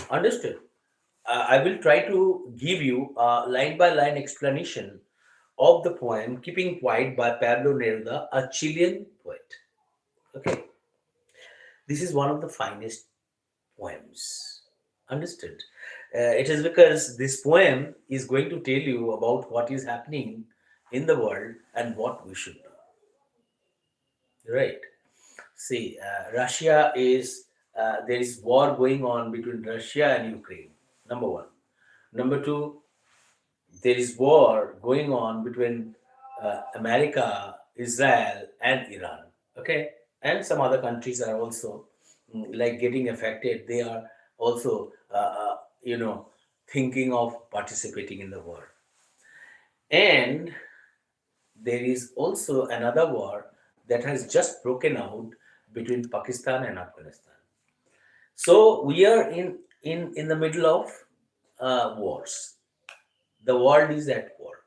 Understood? I will try to give you a line by line explanation of the poem Keeping Quiet by Pablo Neruda, a Chilean poet. Okay, this is one of the finest poems. Understood? It is because this poem is going to tell you about what is happening in the world and what we should do. Right? See, there is war going on between Russia and Ukraine. Number one. Number two, there is war going on between America, Israel, and Iran. Okay, and some other countries are also like getting affected. They are also, thinking of participating in the war. And there is also another war that has just broken out between Pakistan and Afghanistan. So we are in the middle of wars. The world is at war.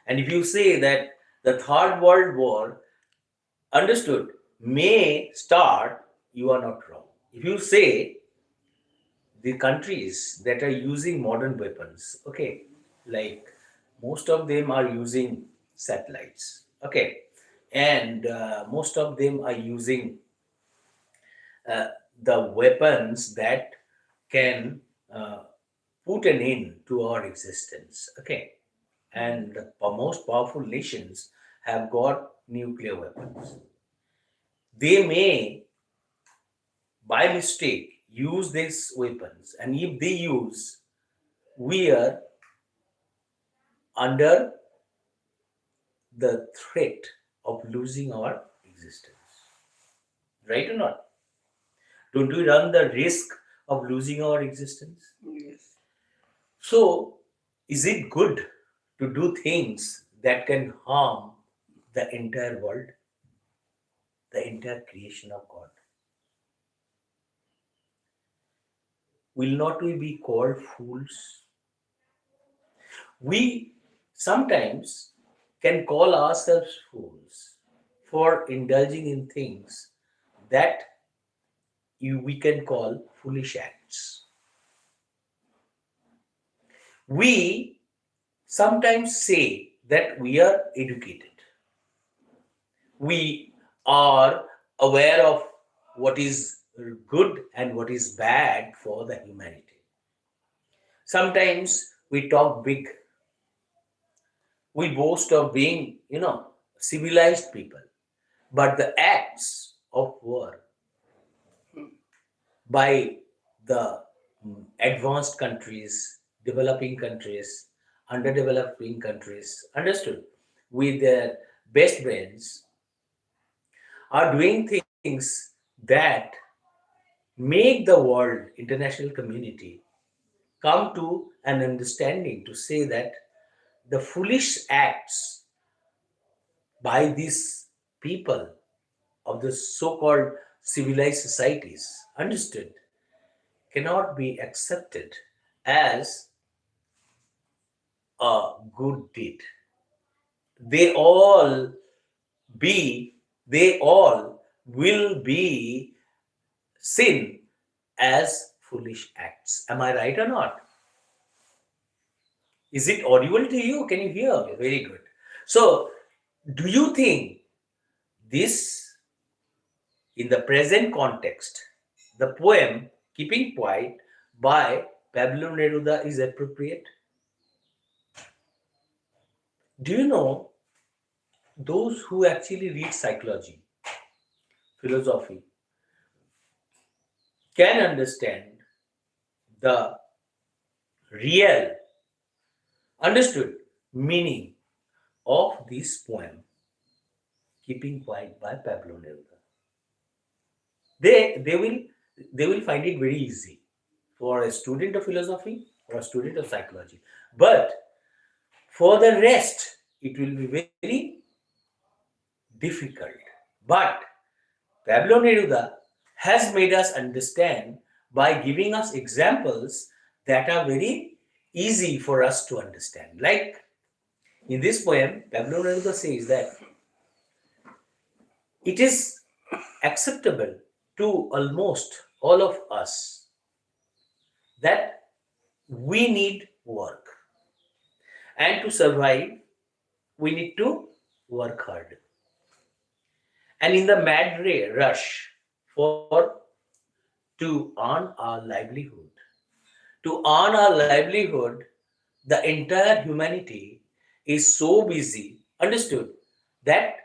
And if you say that the Third World War, understood, may start, you are not wrong. If you say the countries that are using modern weapons, okay, like most of them are using satellites, okay, and most of them are using uh, the weapons that can put an end to our existence, okay, and the most powerful nations have got nuclear weapons. They may, by mistake, use these weapons, and if they use, we are under the threat of losing our existence. Right or not? Don't we run the risk of losing our existence? Yes. So, is it good to do things that can harm the entire world, the entire creation of God? Will not we be called fools? We sometimes can call ourselves fools for indulging in things that we can call foolish acts. We sometimes say that we are educated. We are aware of what is good and what is bad for the humanity. Sometimes we talk big. We boast of being, civilized people. But the acts of war by the advanced countries, developing countries, underdeveloping countries, understood, with their best brains, are doing things that make the world, international community, come to an understanding to say that the foolish acts by these people of the so-called civilized societies, understood, cannot be accepted as a good deed. They all they all will be seen as foolish acts. Am I right or not? Is it audible to you? Can you hear me? Very good. So, do you think this, in the present context, the poem Keeping Quiet by Pablo Neruda is appropriate? Do you know those who actually read psychology, philosophy, can understand the real, understood meaning of this poem, Keeping Quiet by Pablo Neruda? They, they, will, they will find it very easy for a student of philosophy or a student of psychology. But for the rest, it will be very difficult. But Pablo Neruda has made us understand by giving us examples that are very easy for us to understand. Like in this poem, Pablo Neruda says that it is acceptable to almost all of us that we need work, and to survive we need to work hard. And in the mad rush for to earn our livelihood, the entire humanity is so busy, understood, that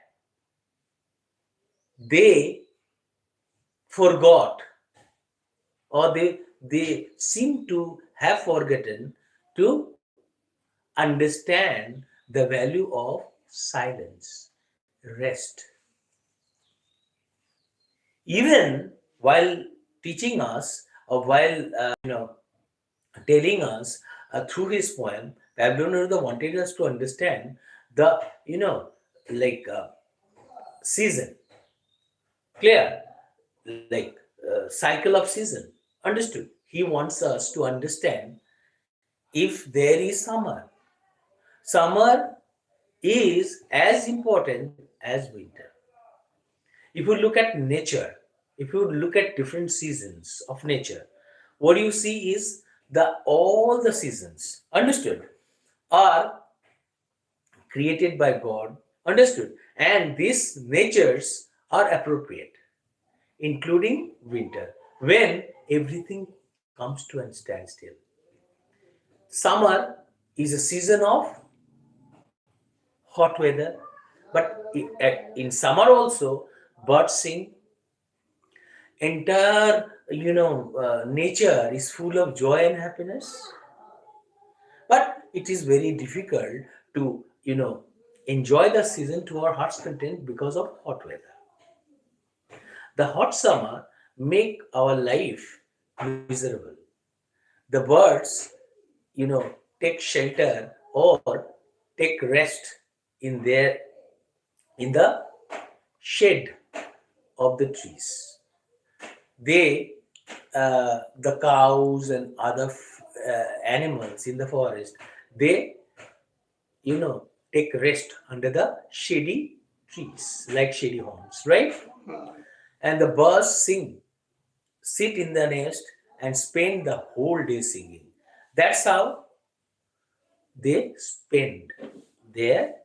they forgot, or they seem to have forgotten to understand the value of silence, rest. Even while teaching us, or while telling us through his poem, Pablo Neruda wanted us to understand the like season, clear, like cycle of season. Understood. He wants us to understand, if there is summer, summer is as important as winter. If you look at nature, if you look at different seasons of nature, what you see is the all the seasons, understood, are created by God, understood, and these natures are appropriate, including winter, when everything comes to a standstill. Summer is a season of hot weather, but in summer also, birds sing. Entire nature is full of joy and happiness. But it is very difficult to enjoy the season to our heart's content because of hot weather. The hot summer make our life miserable. The birds take shelter or take rest in their in the shade of the trees. They the cows and other animals in the forest, they take rest under the shady trees, like shady homes, right? And the birds sing, sit in the nest and spend the whole day singing. That's how they spend their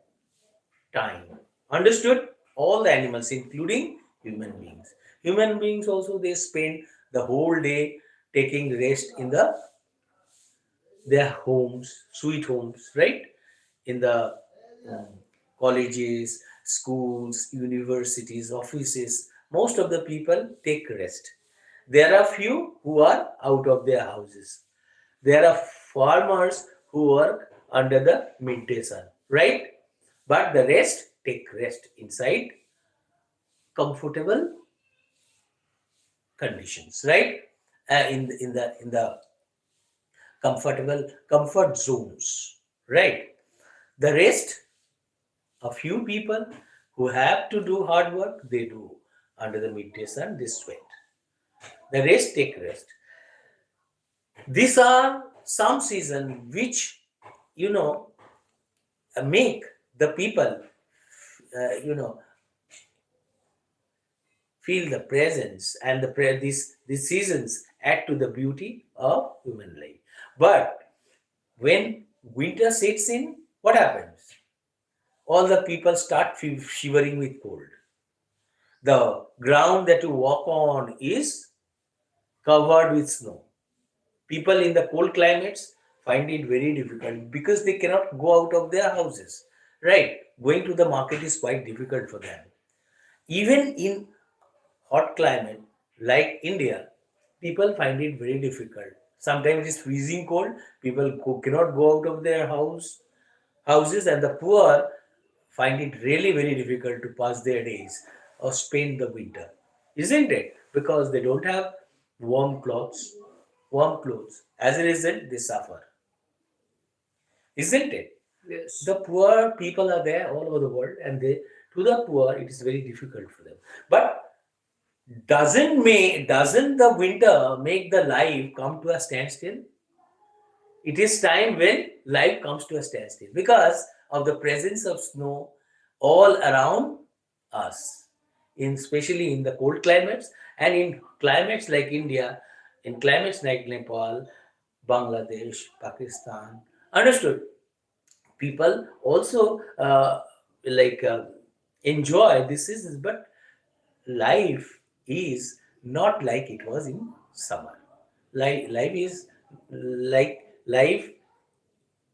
time. Understood? All the animals, including human beings. Human beings also, they spend the whole day taking rest in their homes, sweet homes, right? In the um, colleges, schools, universities, offices, most of the people take rest. There are few who are out of their houses. There are farmers who work under the midday sun, right? But the rest take rest inside comfortable conditions, right? In the comfortable comfort zones, right? The rest, a few people who have to do hard work, they do under the midday sun, they sweat. The rest take rest. These are some season which you know make the people you know feel the presence, and these seasons add to the beauty of human life. But when winter sets in, what happens? All the people start shivering with cold. The ground that you walk on is covered with snow. People in the cold climates find it very difficult because they cannot go out of their houses. Right? Going to the market is quite difficult for them. Even in hot climate like India, people find it very difficult. Sometimes it is freezing cold. People cannot go out of their houses, and the poor find it really very difficult to pass their days or spend the winter, isn't it? Because they don't have warm clothes, warm clothes. As a result, they suffer, isn't it? Yes. The poor people are there all over the world, and they to the poor it is very difficult for them. But doesn't the winter make the life come to a standstill? It is time when life comes to a standstill because of the presence of snow all around us, in especially in the cold climates, and in climates like India, in climates like Nepal. Bangladesh, Pakistan. Understood? People also like enjoy this seasons, but life is not like it was in summer. Life is like life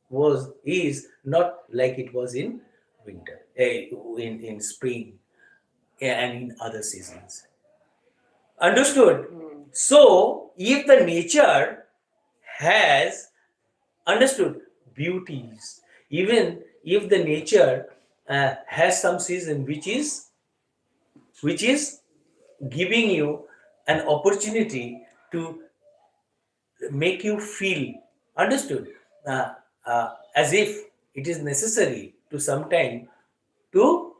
was is not like it was in winter, in spring, and in other seasons. Understood? So, if the nature has understood beauties, even if the nature has some season which is giving you an opportunity to make you feel understood, uh, as if it is necessary to sometime to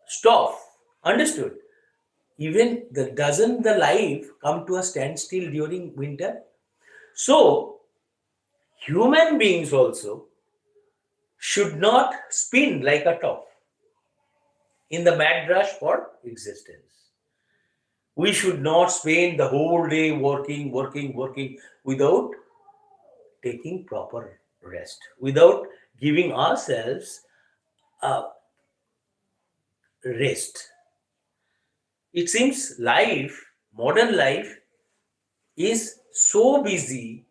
stop. Understood? Even the doesn't the life come to a standstill during winter? So human beings also should not spin like a top in the mad rush for existence. We should not spend the whole day working, working, working without taking proper rest, without giving ourselves a rest. It seems modern life, is so busy.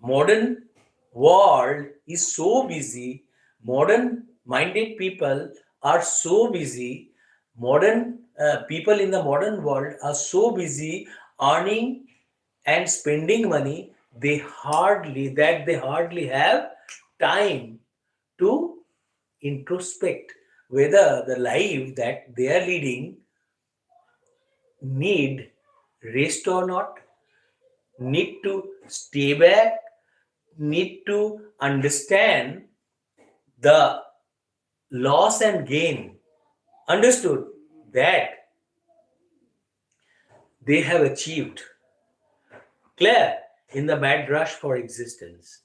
Modern world is so busy. Modern minded people are so busy. Modern people in the modern world are so busy earning and spending money. They hardly have time to introspect whether the life that they are leading need rest or not, need to stay back, need to understand the loss and gain, understood that they have achieved clear in the mad rush for existence.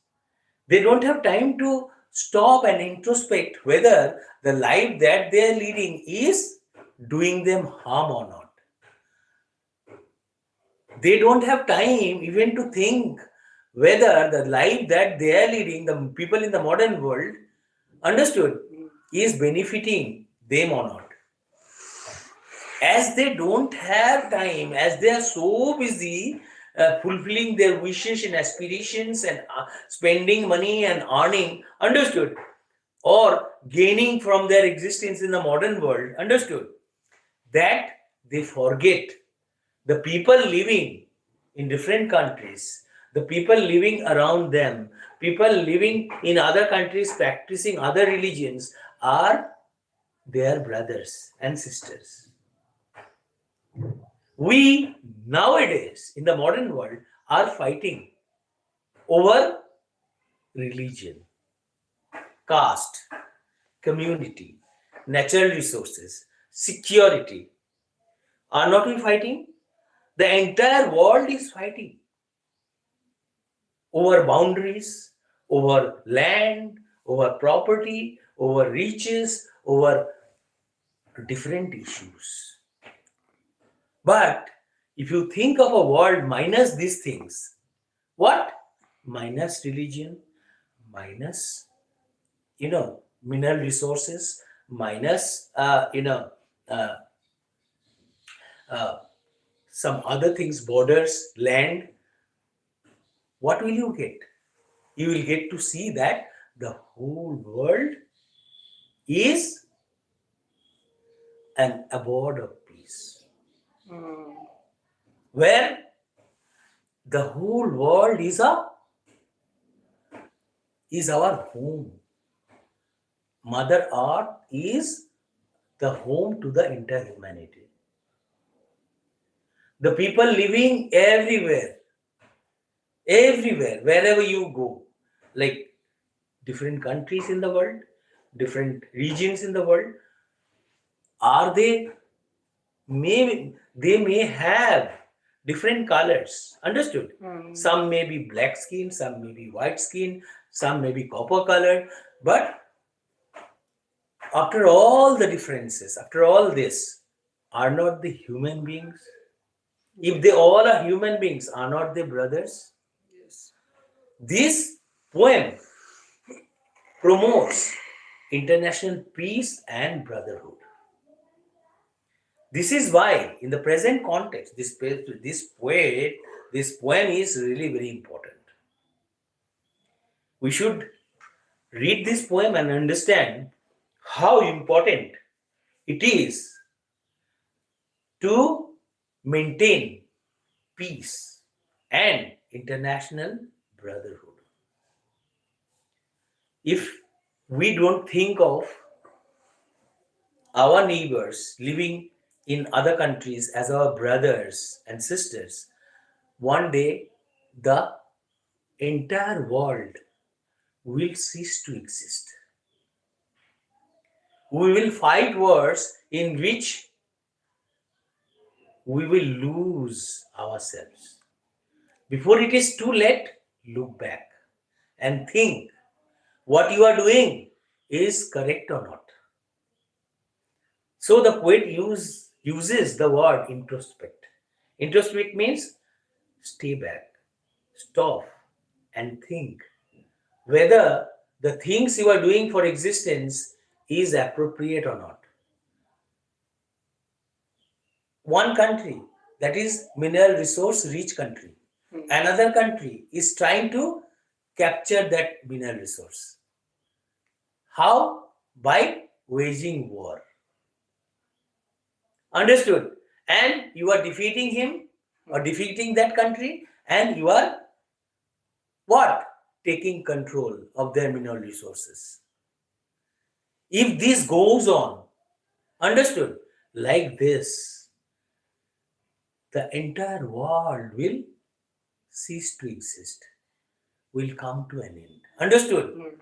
They don't have time to stop and introspect whether the life that they are leading is doing them harm or not. They don't have time even to think whether the life that they are leading, the people in the modern world, understood, is benefiting them or not. As they don't have time, as they are so busy fulfilling their wishes and aspirations and spending money and earning, understood, or gaining from their existence in the modern world, understood, that they forget the people living in different countries, the people living around them, people living in other countries practicing other religions are their brothers and sisters. We nowadays in the modern world are fighting over religion, caste, community, natural resources, security. Are not we fighting? The entire world is fighting over boundaries, over land, over property, over riches, over different issues. But if you think of a world minus these things, what? Minus religion, minus, mineral resources, minus, uh, uh, some other things, borders, land, what will you get? You will get to see that the whole world is an abode of peace, where the whole world is our home. Mother Earth is the home to the entire humanity. The people living everywhere, wherever you go, like different countries in the world, different regions in the world, are they may have different colors, understood? Some may be black skin, some may be white skin, some may be copper color, but after all the differences, after all this, are not the human beings? If they all are human beings, are not they brothers? Yes. This poem promotes international peace and brotherhood. This is why, in the present context, this poem is really very important. We should read this poem and understand how important it is to maintain peace and international brotherhood. If we don't think of our neighbors living in other countries as our brothers and sisters, one day the entire world will cease to exist. We will fight wars in which we will lose ourselves. Before it is too late, look back and think what you are doing is correct or not. So the poet uses the word introspect. Introspect means stay back, stop, and think whether the things you are doing for existence is appropriate or not. One country, that is mineral resource rich country, another country is trying to capture that mineral resource. How? By waging war. Understood? And you are defeating him or defeating that country, and you are what? Taking control of their mineral resources. If this goes on, understood, like this, the entire world will cease to exist, will come to an end. Understood?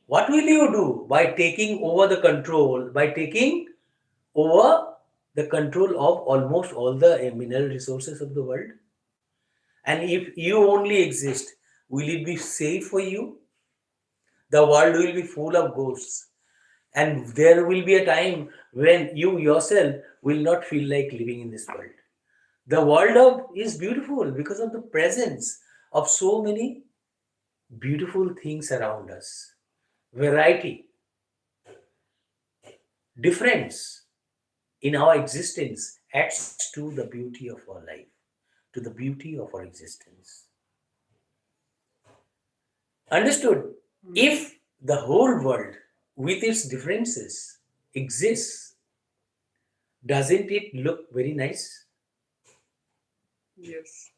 What will you do by taking over the control, by taking over the control of almost all the mineral resources of the world? And if you only exist, will it be safe for you? The world will be full of ghosts. And there will be a time when you yourself will not feel like living in this world. The is beautiful because of the presence of so many beautiful things around us. Variety, difference in our existence adds to the beauty of our life, to the beauty of our existence. Understood? If the whole world with its differences exists, doesn't it look very nice? Yes.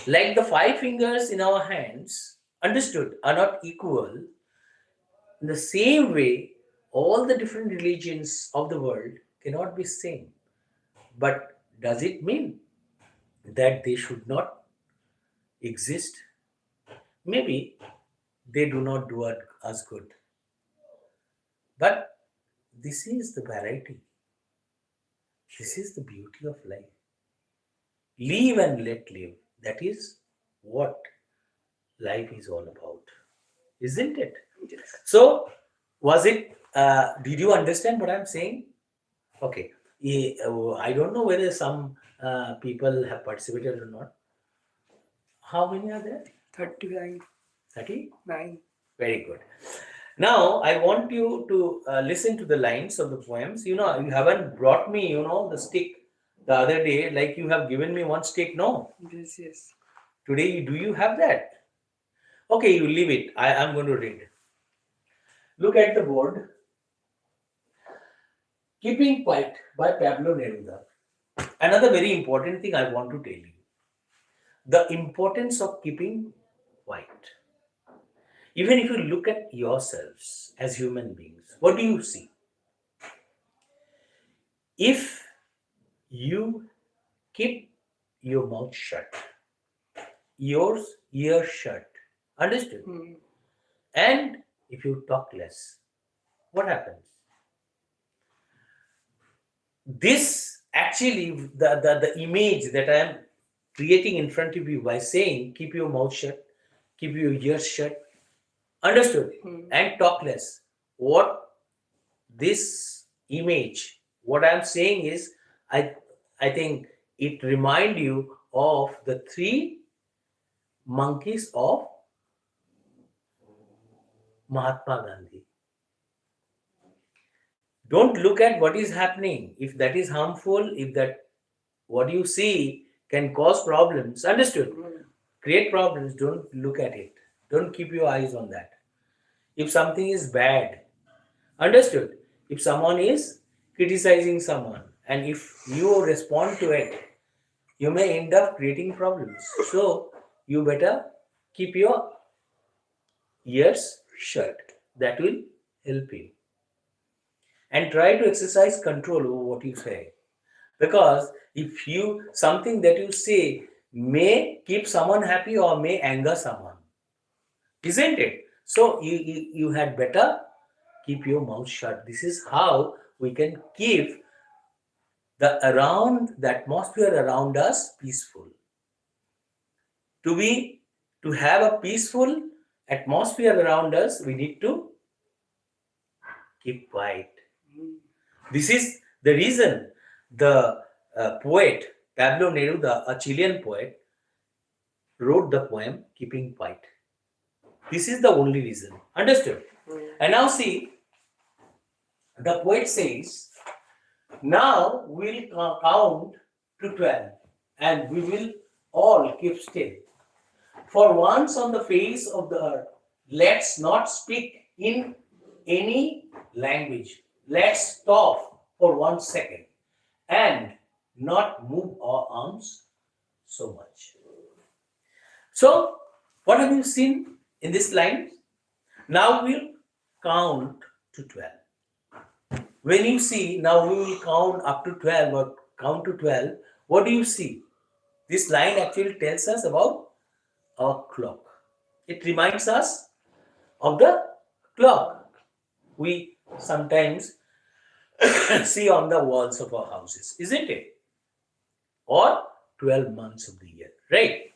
Like the five fingers in our hands, understood, are not equal. In the same way, all the different religions of the world cannot be same. But does it mean that they should not exist? Maybe they do not do us good. But this is the variety. This is the beauty of life. Live and let live. That is what life is all about, isn't it? Yes. So, was it? Did you understand what I'm saying? Okay. I don't know whether some people have participated or not. How many are there? 39. 30? 9. Very good. Now, I want you to listen to the lines of the poems. You haven't brought me, the stick the other day, like you have given me one stick. No. Yes, yes. Today, do you have that? Okay, you leave it. I'm going to read. Look at the board. Keeping Quiet by Pablo Neruda. Another very important thing I want to tell you, the importance of keeping quiet. Even if you look at yourselves as human beings, what do you see? If you keep your mouth shut, your ears shut, understood? And if you talk less, what happens? This actually, the image that I am creating in front of you by saying, keep your mouth shut, keep your ears shut, understood, and talk less. What this image, what I'm saying is, I, I think it remind you of the three monkeys of Mahatma Gandhi. Don't look at what is happening. If that is harmful, if that what you see can cause problems, understood? Create problems, don't look at it. Don't keep your eyes on that. If something is bad, understood? If someone is criticizing someone and if you respond to it, you may end up creating problems. So you better keep your ears shut. That will help you. And try to exercise control over what you say. Because if you something that you say may keep someone happy or may anger someone, isn't it? So you had better keep your mouth shut. This is how we can keep the atmosphere around us peaceful. To have a peaceful atmosphere around us, we need to keep quiet. This is the reason the poet Pablo Neruda, a Chilean poet, wrote the poem Keeping Quiet. This is the only reason. Understood? And now see, the poet says, now we'll count to 12 and we will all keep still. For once on the face of the earth, let's not speak in any language. Let's stop for 1 second and not move our arms so much. So, what have you seen in this line? Now we'll count to 12. When you see, now we will count up to 12 or count to 12, what do you see? This line actually tells us about our clock. It reminds us of the clock we sometimes see on the walls of our houses, isn't it? Or 12 months of the year, right?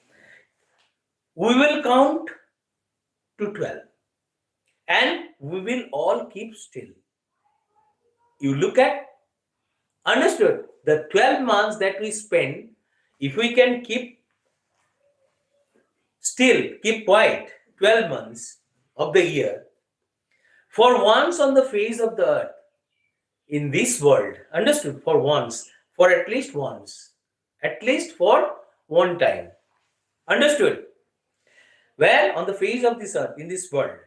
We will count to 12 and we will all keep still. You look at, understood, the 12 months that we spend, if we can keep still, keep quiet 12 months of the year, for once on the face of the earth, in this world, understood, for once, for at least for one time, understood, where on the face of this earth, in this world,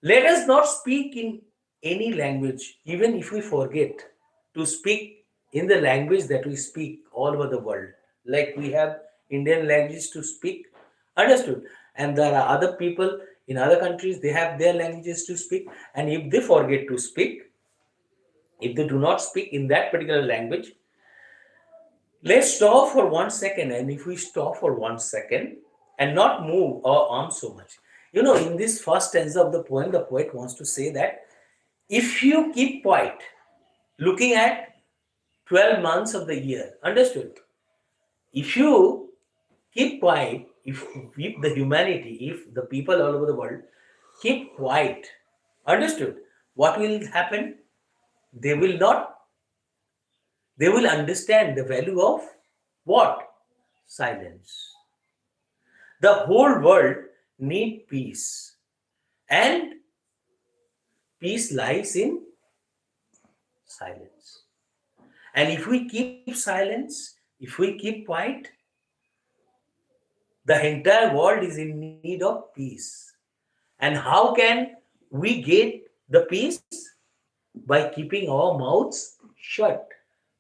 let us not speak in any language, even if we forget to speak in the language that we speak all over the world. Like we have Indian languages to speak, understood. And there are other people in other countries, they have their languages to speak. And if they forget to speak, if they do not speak in that particular language, let's stop for 1 second. And if we stop for 1 second and not move our arms so much. You know, in this first stanza of the poem, the poet wants to say that if you keep quiet, looking at 12 months of the year, understood? If you keep quiet, if the humanity, if the people all over the world keep quiet, understood? What will happen? They will not, they will understand the value of what? Silence. The whole world need peace. And peace lies in silence. And if we keep silence, if we keep quiet, the entire world is in need of peace. And how can we get the peace? By keeping our mouths shut,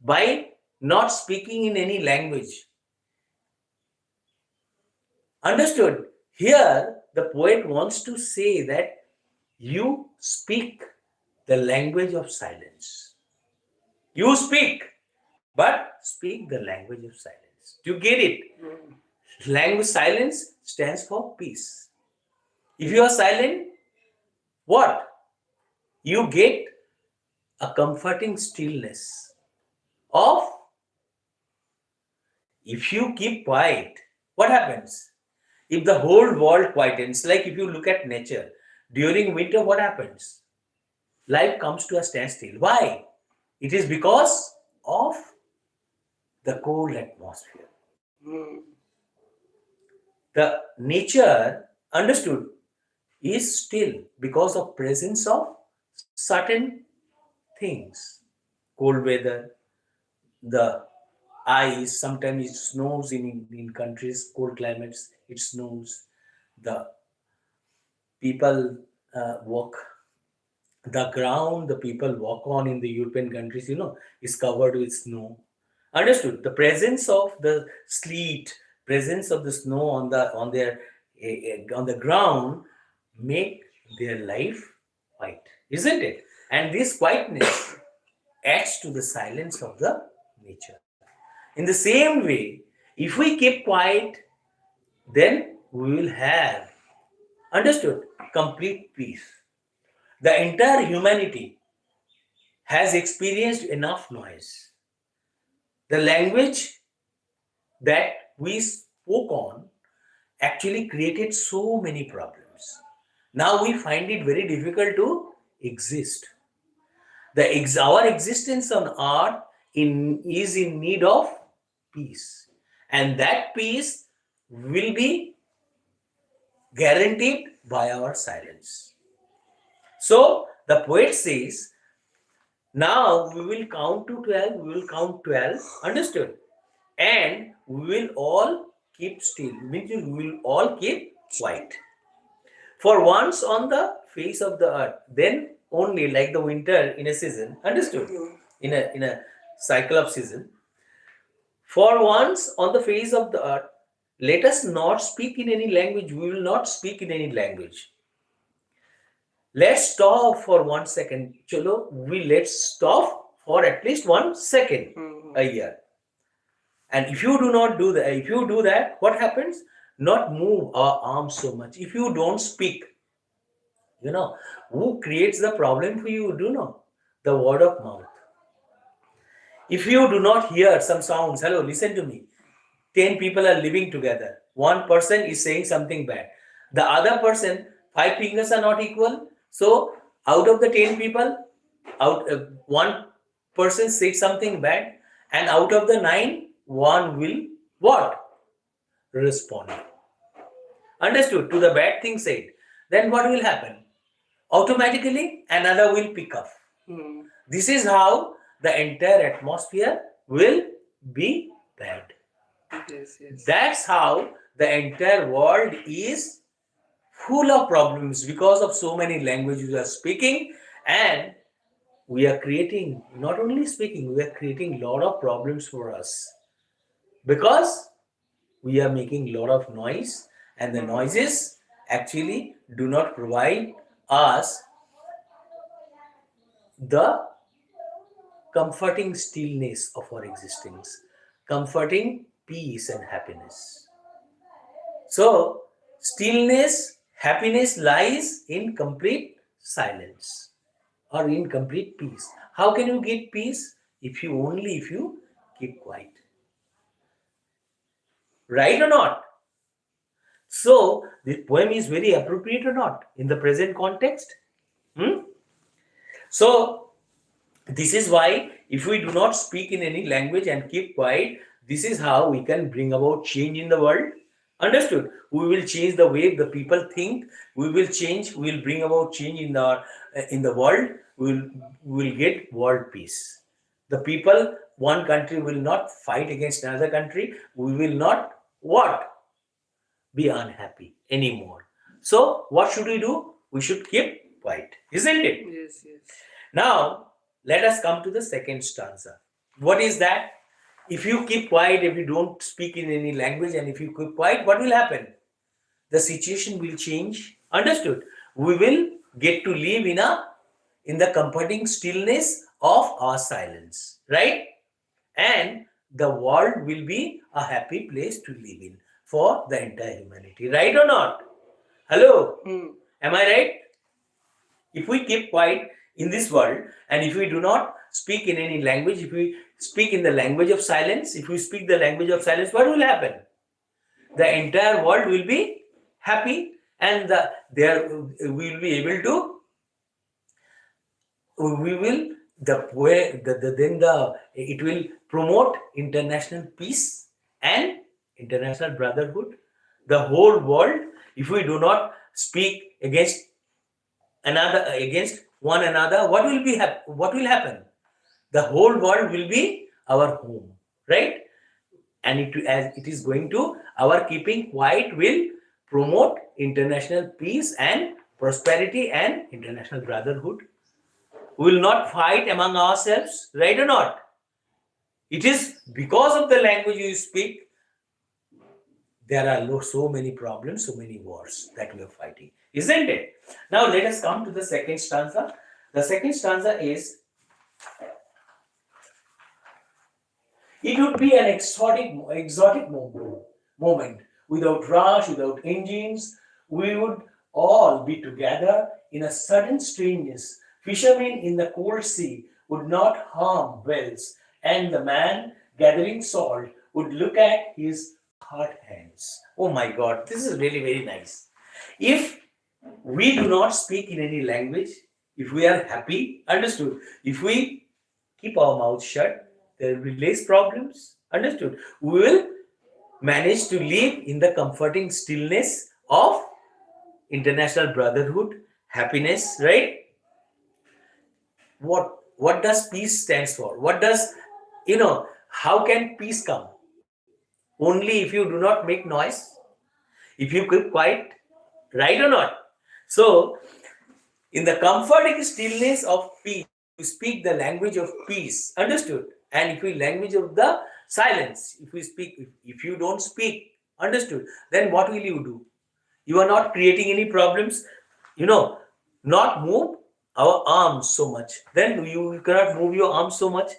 by not speaking in any language. Understood? Here, the poet wants to say that you speak the language of silence. You speak, but speak the language of silence. Do you get it? Language silence stands for peace. If you are silent, what? You get a comforting stillness of, if you keep quiet, what happens? If the whole world quietens, like if you look at nature, during winter, what happens? Life comes to a standstill. Why? It is because of the cold atmosphere. Hmm. The nature, understood, is still because of presence of certain things. Cold weather, the ice, sometimes it snows in countries, cold climates, it snows. The people walk, the ground the people walk on in the European countries, is covered with snow. Understood? The presence of the sleet, presence of the snow on the ground make their life white, isn't it? And this whiteness adds to the silence of the nature. In the same way, if we keep quiet, then we will have, understood, complete peace. The entire humanity has experienced enough noise. The language that we spoke on actually created so many problems. Now we find it very difficult to exist. Our existence on earth is in need of peace. And that peace will be guaranteed by our silence. So the poet says, now we will count to 12, we will count 12, understood? And we will all keep still, means we will all keep quiet. For once on the face of the earth, then only like the winter in a season, understood? In a cycle of season. For once on the face of the earth, let us not speak in any language. We will not speak in any language. Let's stop for 1 second. Chalo, let's stop for at least 1 second Hmm. a year. And if you do not do that, if you do that, what happens? Not move our arms so much. If you don't speak, you know, who creates the problem for you? Do you know? The word of mouth. If you do not hear some sounds, hello, listen to me. 10 people are living together. One person is saying something bad. The other person, five fingers are not equal. So, out of the 10 people, one person says something bad, and out of the nine, one will what? Respond. Understood? To the bad thing said. Then what will happen? Automatically, another will pick up. Hmm. This is how the entire atmosphere will be bad. Yes, yes. That's how the entire world is full of problems because of so many languages we are speaking, and we are creating, not only speaking, we are creating a lot of problems for us because we are making a lot of noise, and the noises actually do not provide us the comforting stillness of our existence, comforting peace and happiness. So, stillness, happiness lies in complete silence or in complete peace. How can you get peace? If you keep quiet. Right or not? So, this poem is very appropriate or not in the present context? Hmm? So, this is why, if we do not speak in any language and keep quiet, this is how we can bring about change in the world. Understood? We will change the way the people think. We will change. We will bring about change in the world. We will get world peace. The people, one country will not fight against another country. We will not what? Be unhappy anymore. So, what should we do? We should keep quiet, isn't it? Yes, yes. Now, let us come to the second stanza. What is that? If you keep quiet, if you don't speak in any language, and if you keep quiet, what will happen? The situation will change. Understood? We will get to live in the comforting stillness of our silence, right? And the world will be a happy place to live in for the entire humanity, right or not? Hello, Hmm. am I right? If we keep quiet in this world, and if we do not speak in any language, if we speak in the language of silence, if we speak the language of silence, what will happen? The entire world will be happy, and we will be able to, we will it will promote international peace and international brotherhood. The whole world, if we do not speak against one another, what will happen? The whole world will be our home, right? And as it is going to, our keeping quiet will promote international peace and prosperity and international brotherhood. We will not fight among ourselves, right or not? It is because of the language you speak, there are so many problems, so many wars that we are fighting, isn't it? Now let us come to the second stanza. The second stanza is, it would be an exotic moment. Without rush, without engines, we would all be together in a sudden strangeness. Fishermen in the cold sea would not harm wells, and the man gathering salt would look at his hard hands. Oh my God, this is really very nice. If we do not speak in any language, if we are happy, understood. If we keep our mouth shut, there will be less problems, understood. We will manage to live in the comforting stillness of international brotherhood, happiness, right? What does peace stands for? What does, how can peace come? Only if you do not make noise, if you keep quiet, right or not? So in the comforting stillness of peace, if you speak the language of peace, understood? And if we language of the silence, if you don't speak, understood? Then what will you do? You are not creating any problems, you know, not move our arms so much. Then you cannot move your arms so much.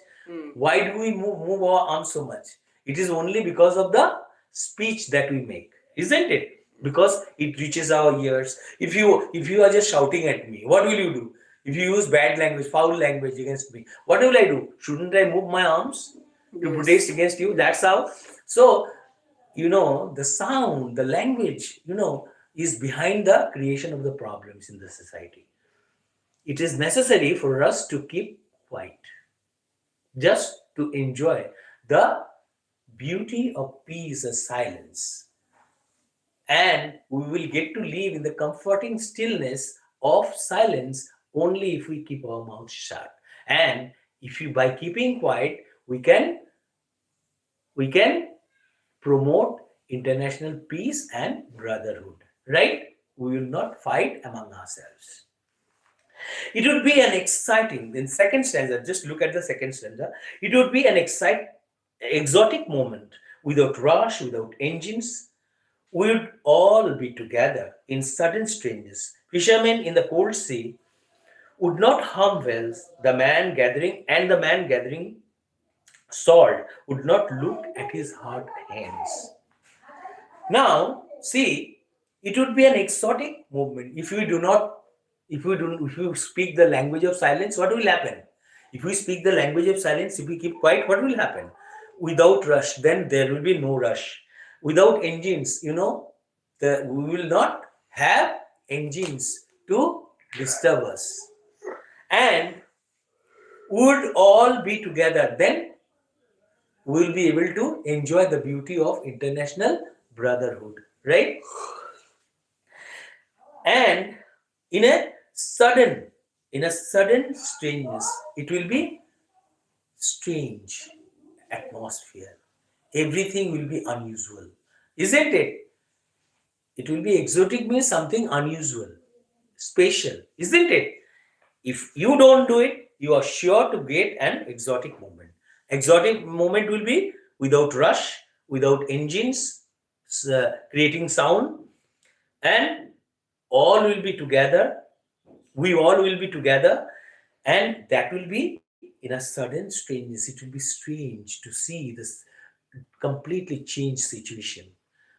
Why do we move our arms so much? It is only because of the speech that we make, isn't it? Because it reaches our ears. If you are just shouting at me, what will you do? If you use bad language, foul language against me, what will I do? Shouldn't I move my arms to protest against you? That's how. So the sound, the language, is behind the creation of the problems in the society. It is necessary for us to keep quiet, just to enjoy the beauty of peace and silence. And we will get to live in the comforting stillness of silence only if we keep our mouths shut. And if you by keeping quiet, we can promote international peace and brotherhood, right? We will not fight among ourselves. It would be an exciting, in second stanza, just look at the second stanza. It would be an exotic moment without rush, without engines. We would all be together in sudden strangeness. Fishermen in the cold sea would not harm wells. The man gathering salt would not look at his hard hands. Now, see, it would be an exotic movement if you speak the language of silence. What will happen? If we speak the language of silence, if we keep quiet, what will happen? Without rush, then there will be no rush. Without engines, we will not have engines to disturb us, and would all be together. Then we will be able to enjoy the beauty of international brotherhood, right? And in a sudden strangeness, it will be strange atmosphere. Everything will be unusual, isn't it? It will be exotic, means something unusual, special, isn't it? If you don't do it, you are sure to get an exotic moment. Exotic moment will be without rush, without engines creating sound, and all will be together. We all will be together, and that will be in a sudden strangeness. It will be strange to see this completely changed situation.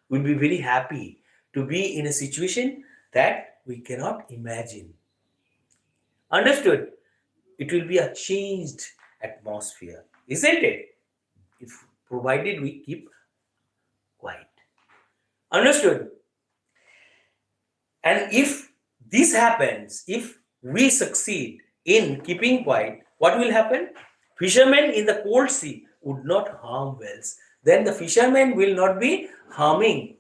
We'll be very happy to be in a situation that we cannot imagine. Understood? It will be a changed atmosphere, isn't it? If provided we keep quiet. Understood? And if this happens, if we succeed in keeping quiet, what will happen? Fishermen in the cold sea would not harm whales. Then the fishermen will not be harming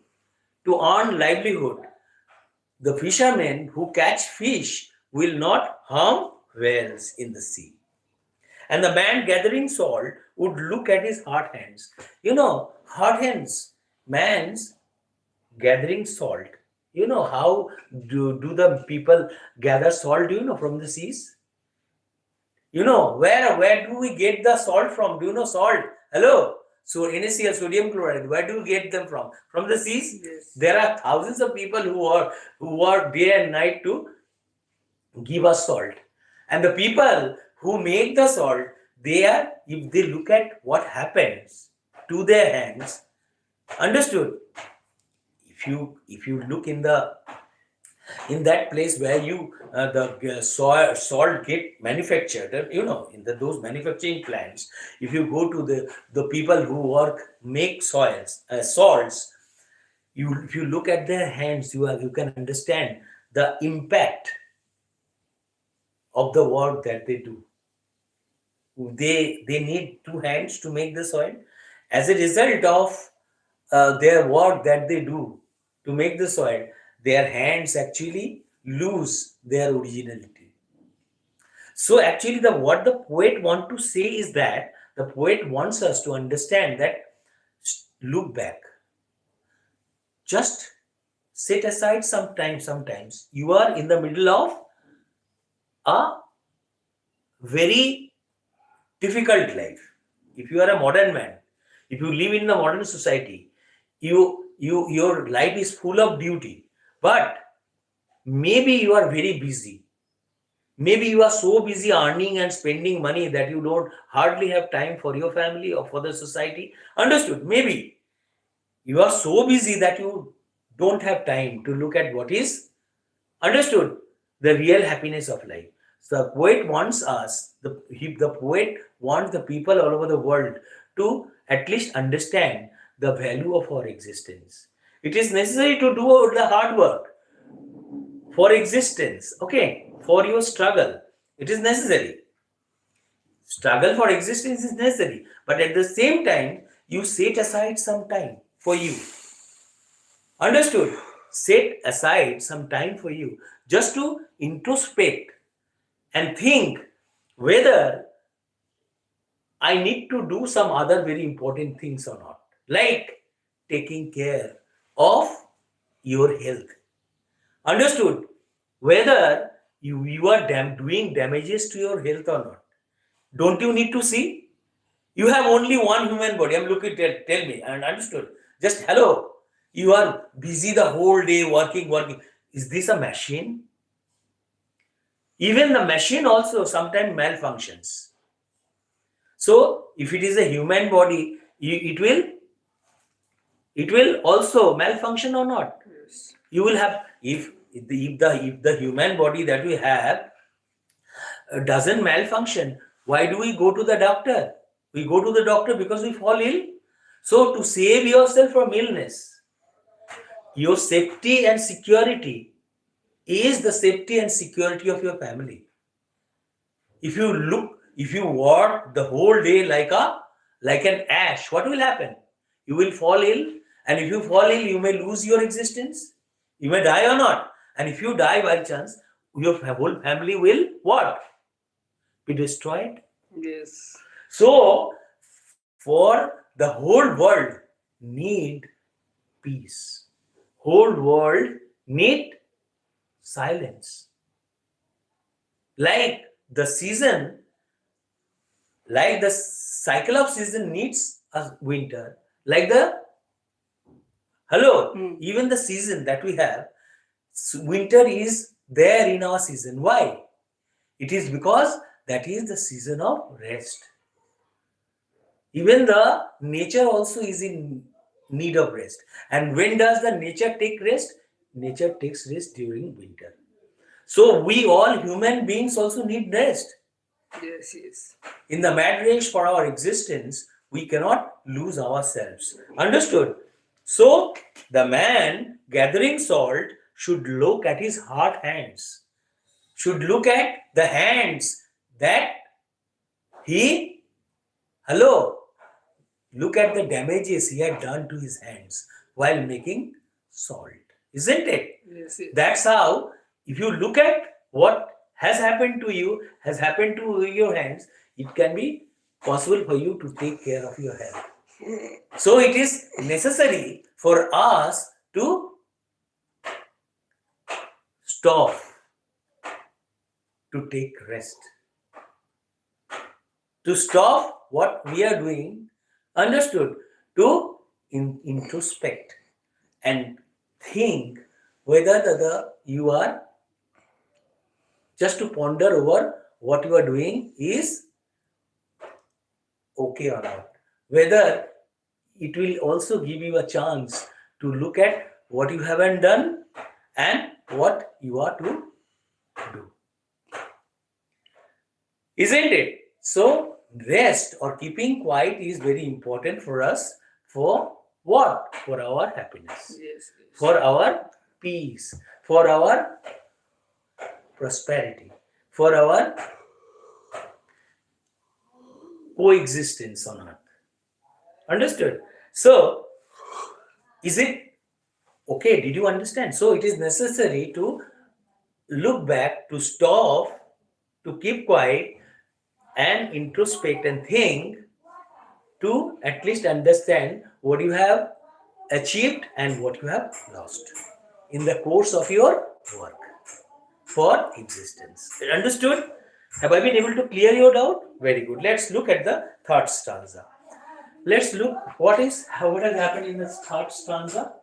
to earn livelihood. The fishermen who catch fish will not harm whales in the sea. And the man gathering salt would look at his hard hands. Hard hands, man's gathering salt. How do the people gather salt, from the seas? Where do we get the salt from? Do you know salt? Hello? So NaCl, sodium chloride, where do we get them from? From the seas? Yes. There are thousands of people who work day and night to give us salt. And the people who make the salt, if they look at what happens to their hands, understood? If you look in that place where the salt get manufactured, in those manufacturing plants, if you go to the people who make salts, if you look at their hands, you can understand the impact of the work that they do. They need two hands to make the soil. As a result of their work that they do to make the soil, their hands actually lose their originality. So actually, what the poet want to say is that the poet wants us to understand that, look back, just set aside some time. Sometimes you are in the middle of a very difficult life. If you are a modern man, if you live in the modern society, your life is full of duty, but maybe you are very busy. Maybe you are so busy earning and spending money that you don't hardly have time for your family or for the society. Understood? Maybe you are so busy that you don't have time to look at what is, understood, the real happiness of life. So the poet wants us, the poet wants the people all over the world to at least understand the value of our existence. It is necessary to do the hard work for existence, okay, for your struggle. It is necessary. Struggle for existence is necessary, but at the same time, you set aside some time for you. Understood? Set aside some time for you just to introspect and think whether I need to do some other very important things or not, like taking care of your health. Understood? Whether you are doing damages to your health or not. Don't you need to see? You have only one human body. I'm looking, tell me, and understood. Just hello. You are busy the whole day working. Is this a machine? Even the machine also sometimes malfunctions. So if it is a human body, it will also malfunction or not. Yes. You will have, if the human body that we have doesn't malfunction, why do we go to the doctor? We go to the doctor because we fall ill. So to save yourself from illness, your safety and security is the safety and security of your family. If you work the whole day like an ash, what will happen? You will fall ill, and if you fall ill, you may lose your existence. You may die or not. And if you die by chance, your whole family will what? Be destroyed. Yes. So, for the whole world need peace. Whole world need silence. Like the season, like the cycle of season needs a winter. Like Mm. even the season that we have, winter is there in our season. Why? It is because that is the season of rest. Even the nature also is in need of rest. And when does the nature take rest? Nature takes rest during winter. So we all human beings also need rest. Yes. Yes. In the mad race for our existence, we cannot lose ourselves. Understood? So the man gathering salt should look at his hard hands, should look at the hands that He, hello, look at the damages he had done to his hands while making salt, isn't it? Yes, yes. That's how, if you look at what has happened to you, has happened to your hands, it can be possible for you to take care of your health. So it is necessary for us to stop, to take rest, to stop what we are doing, understood, to introspect and think whether you are just to ponder over what you are doing is okay or not. Whether it will also give you a chance to look at what you haven't done and what you are to do. Isn't it? So, rest or keeping quiet is very important for us for what? For our happiness, Yes, yes. for our peace, for our prosperity, for our coexistence on earth. Understood? So, is it okay? Did you understand? So, it is necessary to look back, to stop, to keep quiet, and introspect and think to at least understand what you have achieved and what you have lost in the course of your work for existence. Understood? Have I been able to clear your doubt? Very good. Let's look at the third stanza. Let's look what has happened in the third stanza.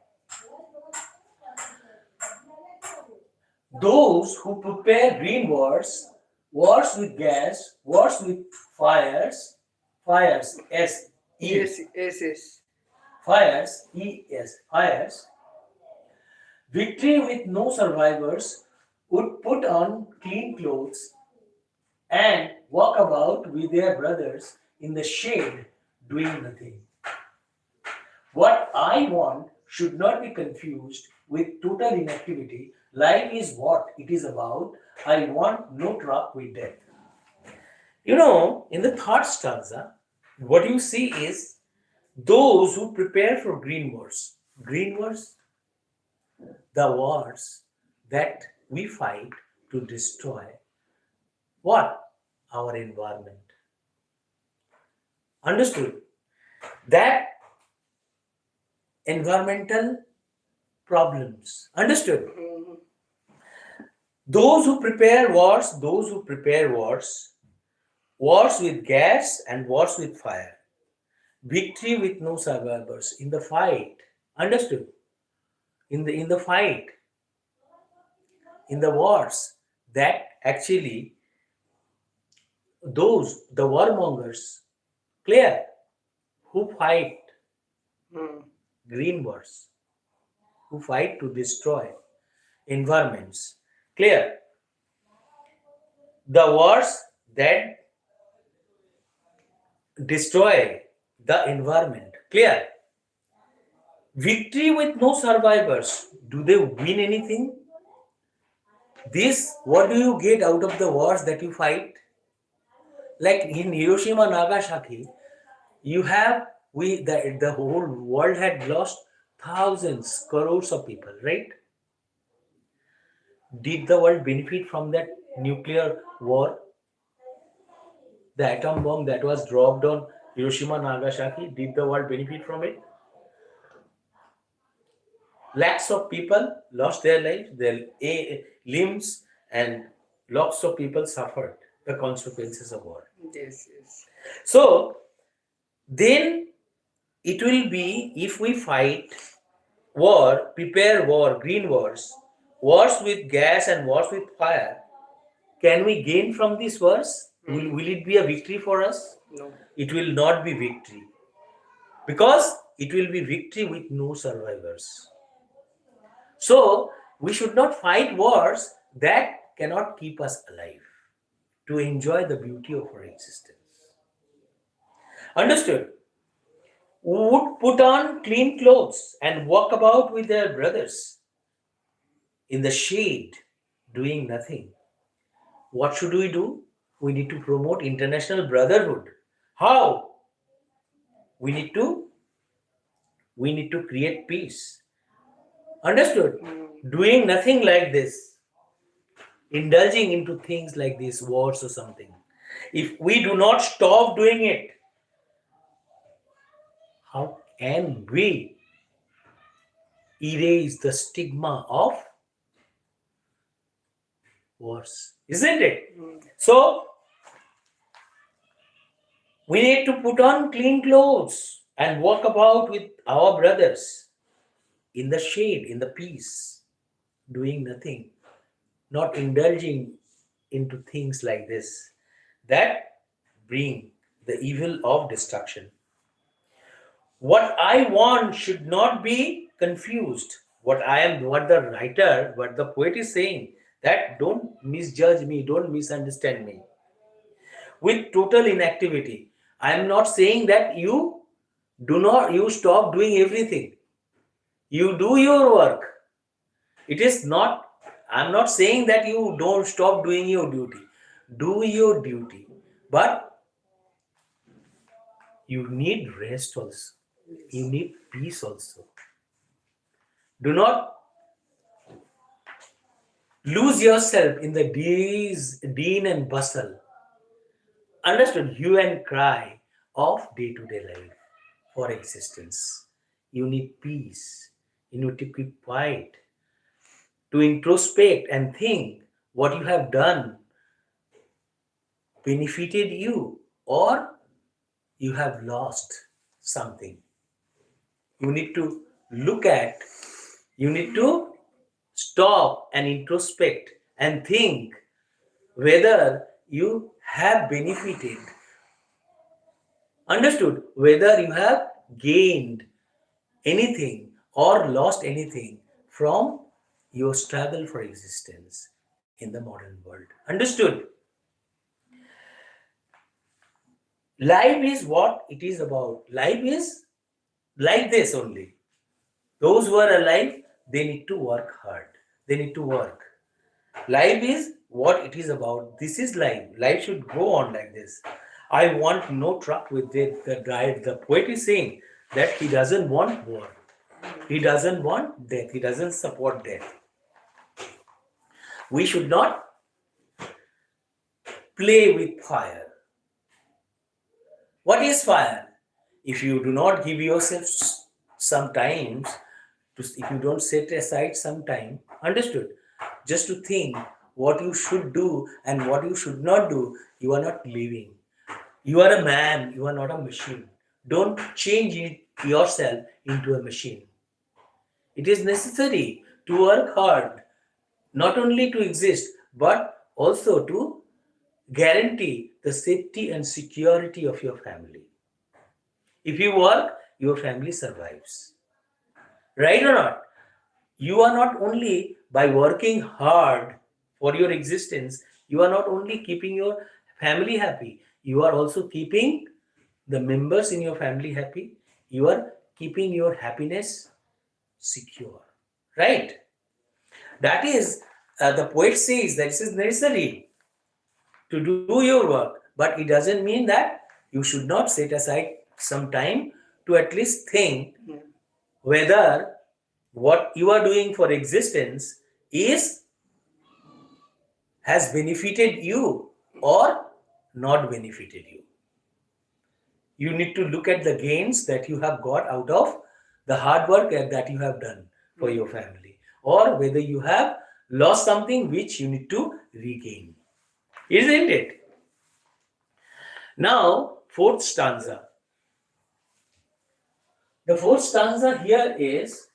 Those who prepare green wars with gas, wars with fires, S-E, Yes, yes, yes. fires, E-S, fires, victory with no survivors, would put on clean clothes and walk about with their brothers in the shade doing nothing. What I want should not be confused with total inactivity. Life is what it is about. I want no truck with death. You know, in the third stanza, what you see is those who prepare for green wars. Green wars, the wars that we fight to destroy what? Our environment. Understood? That environmental problems. Understood? Mhm. Those who prepare wars with gas and wars with fire, victory with no survivors in the fight. Understood? In the fight, in the wars that actually the warmongers, clear, who fight Mm. green wars, who fight to destroy environments, clear, the wars that destroy the environment, clear, victory with no survivors, do they win anything? This, what do you get out of the wars that you fight? Like in Hiroshima, Nagasaki, you have the whole world had lost thousands, crores of people, right? Did the world benefit from that nuclear war? The atom bomb that was dropped on Hiroshima, Nagasaki, did the world benefit from it? Lakhs of people lost their lives, their limbs, and lots of people suffered the consequences of war. Yes, yes. So then it will be, if we fight war, prepare war, green wars, wars with gas and wars with fire, can we gain from these wars? Mm. Will it be a victory for us? No. It will not be victory, because it will be victory with no survivors. So we should not fight wars that cannot keep us alive to enjoy the beauty of our existence. Understood? Would put on clean clothes and walk about with their brothers in the shade, doing nothing. What should we do? We need to promote international brotherhood. How? We need to we need to create peace. Understood? Doing nothing like this, indulging into things like these wars or something. If we do not stop doing it, how can we erase the stigma of wars? Isn't it? So we need to put on clean clothes and walk about with our brothers in the shade, in the peace, doing nothing, not indulging into things like this that bring the evil of destruction. What I want should not be confused. What the writer, what the poet is saying, that don't misjudge me, don't misunderstand me. With total inactivity, I am not saying that you stop doing everything. You do your work. It is not, I'm not saying that you don't stop doing your duty. Do your duty. But you need rest also. You need peace also. Do not lose yourself in the din and bustle. Understood? Hue and cry of day to day life for existence. You need peace. You need to keep quiet, to introspect and think what you have done benefited you or you have lost something. You need to look at, you need to stop and introspect and think whether you have benefited, understood, whether you have gained anything or lost anything from your struggle for existence in the modern world. Understood? Life is what it is about. Life is like this only. Those who are alive, they need to work hard. They need to work. Life is what it is about. This is life. Life should go on like this. I want no truck with the guy. The poet is saying that he doesn't want war. He doesn't want death. He doesn't support death. We should not play with fire. What is fire? If you do not give yourself some times, if you don't set aside some time, understood, just to think what you should do and what you should not do, you are not living. You are a man, you are not a machine. Don't change yourself into a machine. It is necessary to work hard, not only to exist, but also to guarantee the safety and security of your family. If you work, your family survives. Right or not? You are not only by working hard for your existence, you are not only keeping your family happy, you are also keeping the members in your family happy. You are keeping your happiness secure. Right? That is, the poet says that this is necessary to do your work, but it doesn't mean that you should not set aside some time to at least think whether what you are doing for existence is has benefited you or not benefited you. You need to look at the gains that you have got out of the hard work that you have done for your family, or whether you have lost something which you need to regain. Isn't it? Now, fourth stanza. The fourth stanza here is,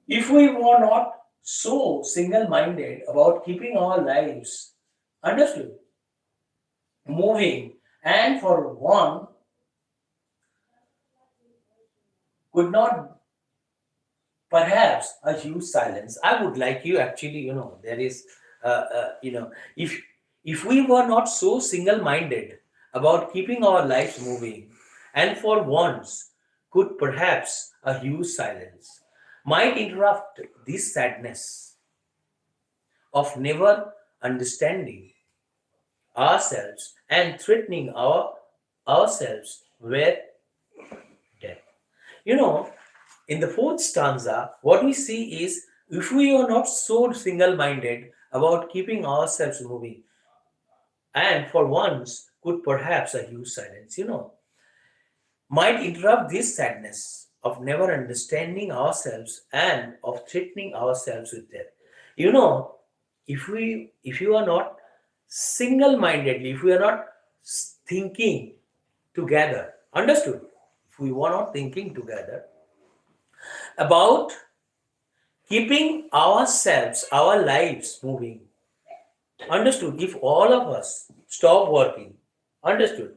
if we were not so single minded about keeping our lives, understood, moving, and for one could not perhaps a huge silence. I would like you actually, there is, if we were not so single minded about keeping our lives moving, and for once could perhaps a huge silence might interrupt this sadness. of never understanding ourselves and threatening ourselves with death. You know, in the fourth stanza, what we see is if we are not so single minded about keeping ourselves moving, and for once could perhaps a huge silence, might interrupt this sadness of never understanding ourselves and of threatening ourselves with death. You know, if you are not single-mindedly, if we are not thinking together, understood? If we were not thinking together about keeping ourselves, our lives moving, understood? If all of us stop working, understood?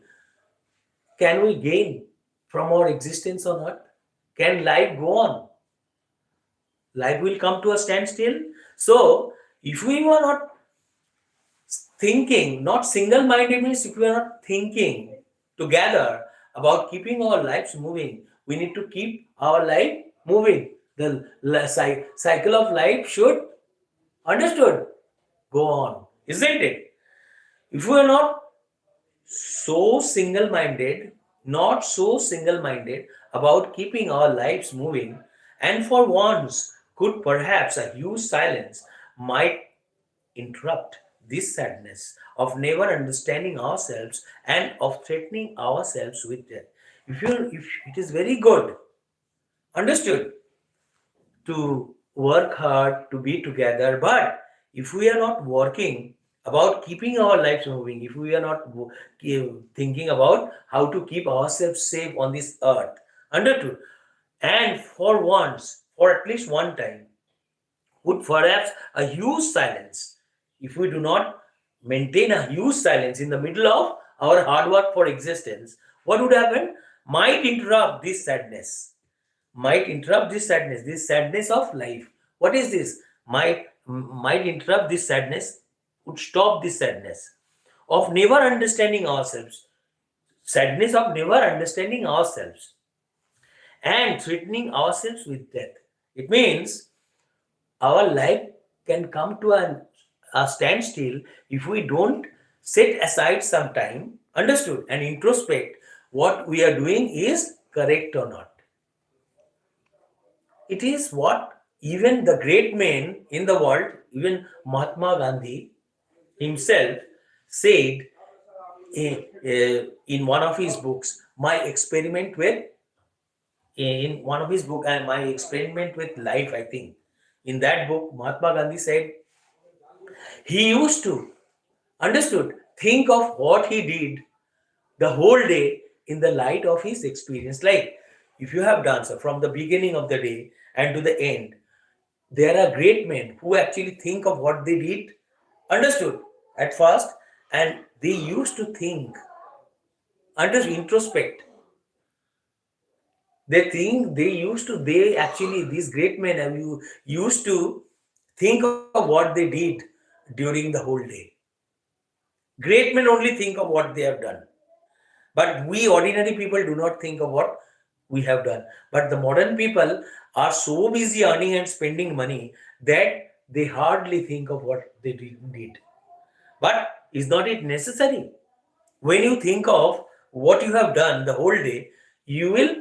Can we gain from our existence on earth? Can life go on? Life will come to a standstill. So, if we were not thinking, not single minded means if we are not thinking together about keeping our lives moving, we need to keep our life moving. The cycle of life should, understood, go on, isn't it? If we are not so single minded, not so single minded about keeping our lives moving, and for once could perhaps a huge silence might interrupt this sadness of never understanding ourselves and of threatening ourselves with death. If it is very good, understood, to work hard, to be together. But if we are not working about keeping our lives moving, if we are not thinking about how to keep ourselves safe on this earth, understood, and for once, for at least one time, would perhaps a huge silence, if we do not maintain a huge silence in the middle of our hard work for existence, what would happen? Might interrupt this sadness, might interrupt this sadness of life. What is this? Might interrupt this sadness, would stop this sadness of never understanding ourselves, sadness of never understanding ourselves and threatening ourselves with death. It means our life can come to a standstill if we don't set aside some time, understood, and introspect what we are doing is correct or not. It is what even the great men in the world, even Mahatma Gandhi himself, said in one of his books, My Experiment with, in one of his book, My Experiment with Life, I think. In that book, Mahatma Gandhi said he used to, understood, think of what he did the whole day in the light of his experience. Like, if you have done so from the beginning of the day and to the end, there are great men who actually think of what they did, understood, at first, and they used to think, under introspect. They think they actually, these great men have used to think of what they did during the whole day. Great men only think of what they have done. But we ordinary people do not think of what we have done. But the modern people are so busy earning and spending money that they hardly think of what they did. But is not it necessary? When you think of what you have done the whole day, you will,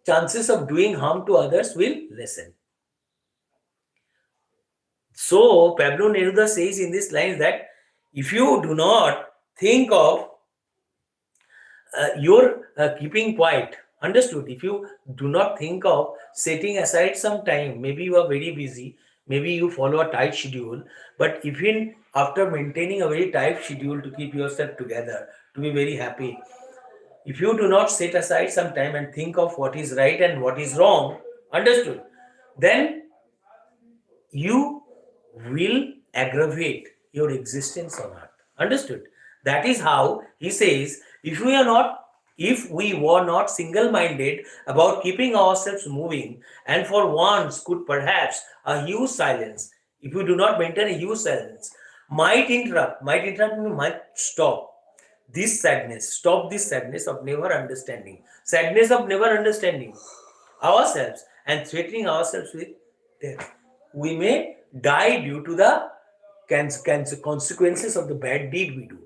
chances of doing harm to others will lessen. So Pablo Neruda says in this line that if you do not think of you're keeping quiet, understood, if you do not think of setting aside some time, maybe you are very busy, maybe you follow a tight schedule, but even after maintaining a very tight schedule to keep yourself together, to be very happy, if you do not set aside some time and think of what is right and what is wrong, understood, then you will aggravate your existence on earth. Understood? That is how he says, if we were not single-minded about keeping ourselves moving, and for once could perhaps a huge silence, if we do not maintain a huge silence, might stop this sadness of never understanding, sadness of never understanding ourselves and threatening ourselves with death. We may die due to the consequences of the bad deed we do.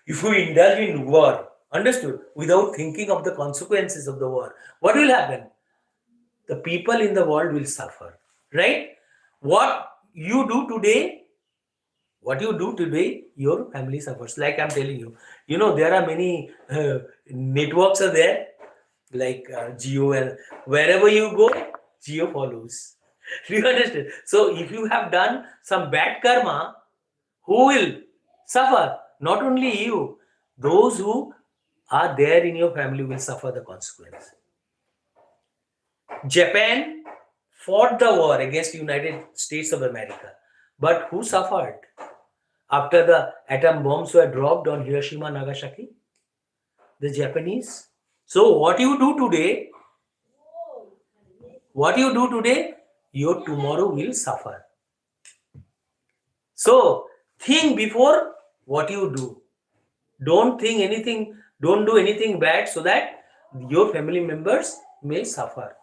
If we indulge in war, understood, without thinking of the consequences of the war, what will happen? The people in the world will suffer, right? What you do today, what you do today, your family suffers. Like I'm telling you, there are many networks are there, like Geo, and wherever you go, Geo follows. Do you understand? So if you have done some bad karma, who will suffer? Not only you, those who are there in your family will suffer the consequence. Japan fought the war against United States of America, but who suffered after the atom bombs were dropped on Hiroshima and Nagasaki? The Japanese. So what you do today, your tomorrow will suffer. So think before what you do. Don't think anything, don't do anything bad so that your family members may suffer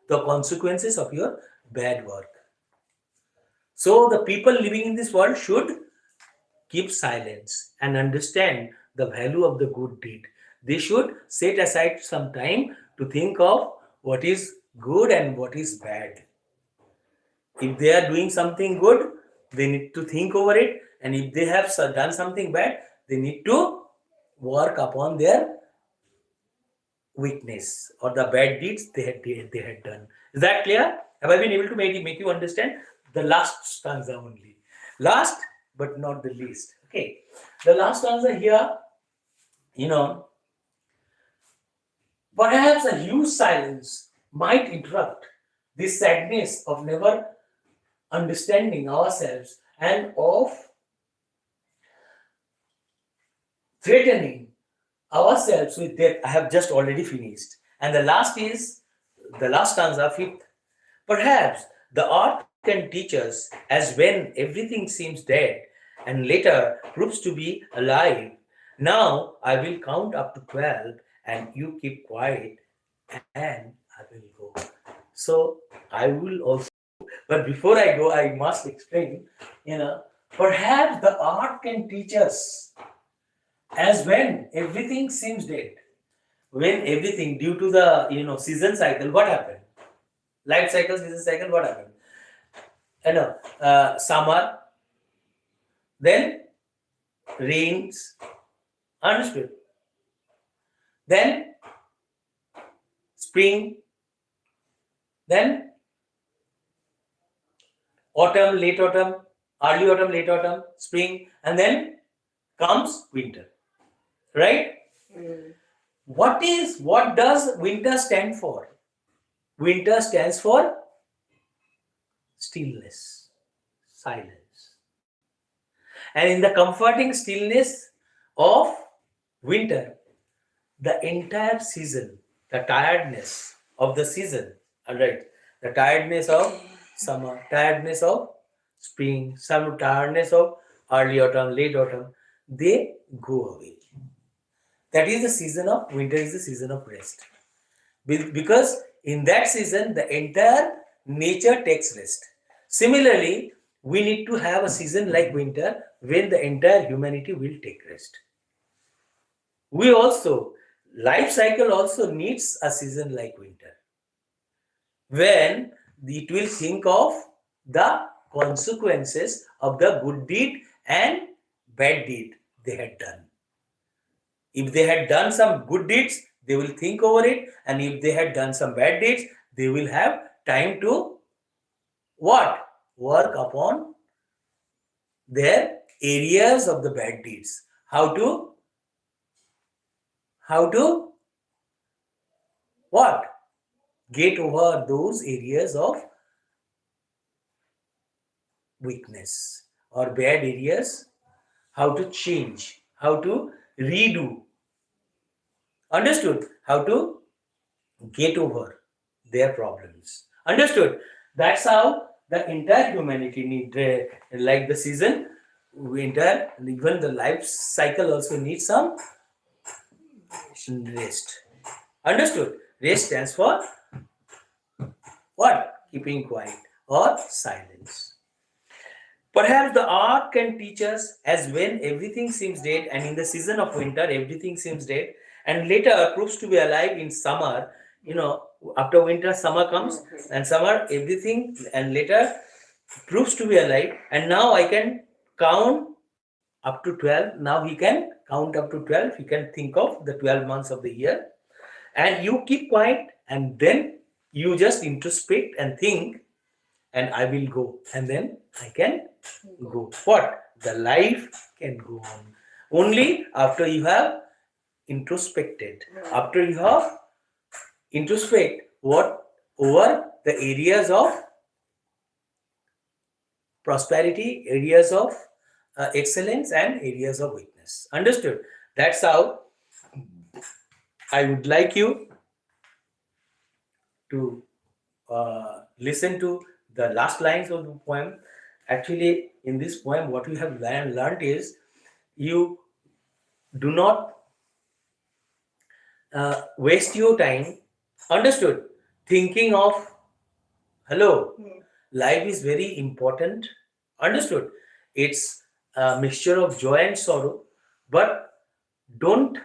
the consequences of your bad work. So the people living in this world should keep silence and understand the value of the good deed. They should set aside some time to think of what is good and what is bad. If they are doing something good, they need to think over it, and if they have done something bad, they need to work upon their weakness or the bad deeds they had done. Is that clear? Have I been able to make you understand? The last stanza only. Last but not the least. Okay. The last stanza here, you know, perhaps a huge silence might interrupt this sadness of never understanding ourselves and of threatening ourselves with death. I have just already finished. And the last stanza, fifth. Perhaps the art can teach us as when everything seems dead and later proves to be alive. Now I will count up to 12 and you keep quiet and I will go. So I will also, but before I go, I must explain, perhaps the art can teach us as when everything seems dead. When everything, due to the season cycle, what happened? Life cycle, season cycle, what happened? Summer, then rains, understood. Then spring, then autumn, late autumn, early autumn, late autumn, spring, and then comes winter. Right? Mm. What does winter stand for? Winter stands for stillness, silence. And in the comforting stillness of winter, the entire season, the tiredness of the season, all right, the tiredness of summer, tiredness of spring, some tiredness of early autumn, late autumn, they go away. That is the season of winter, is the season of rest. Because in that season, the entire nature takes rest. Similarly, we need to have a season like winter when the entire humanity will take rest. We also, life cycle also needs a season like winter when it will think of the consequences of the good deed and bad deed they had done. If they had done some good deeds, they will think over it, and if they had done some bad deeds, they will have time to what? Work upon their areas of the bad deeds. How to what? Get over those areas of weakness or bad areas, how to change, how to redo. Understood? How to get over their problems. Understood? That's how the entire humanity need, like the season, winter, and even the life cycle also needs some rest. Understood? Rest stands for what? Keeping quiet or silence. Perhaps the art can teach us as when everything seems dead, and in the season of winter, everything seems dead, and later proves to be alive in summer. You know, after winter, summer comes, and summer, everything, and later proves to be alive. And now I can count up to 12. Now he can count up to 12. He can think of the 12 months of the year, and you keep quiet, and then you just introspect and think, and I will go, and then I can go. What? The life can go on. Only after you have introspected, after you have introspect what over the areas of prosperity, areas of excellence, and areas of weakness. Understood? That's how I would like you to listen to the last lines of the poem. Actually, in this poem, what we have learned is you do not waste your time. Understood? Thinking of hello, life is very important. Understood? It's a mixture of joy and sorrow, but don't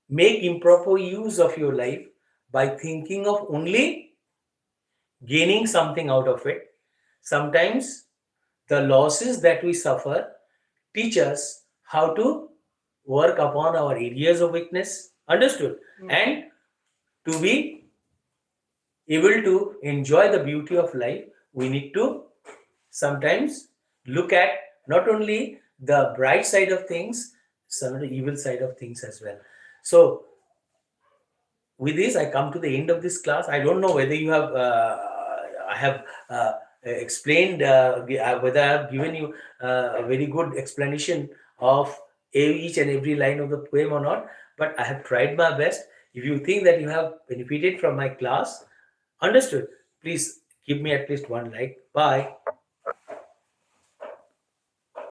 make improper use of your life by thinking of only gaining something out of it. Sometimes the losses that we suffer teach us how to work upon our areas of weakness. Understood? And to be able to enjoy the beauty of life, we need to sometimes look at not only the bright side of things, some of the evil side of things as well. So, with this, I come to the end of this class. I don't know whether you have, I have explained, whether I have given you a very good explanation of each and every line of the poem or not, but I have tried my best. If you think that you have benefited from my class, understood, please give me at least one like. Bye.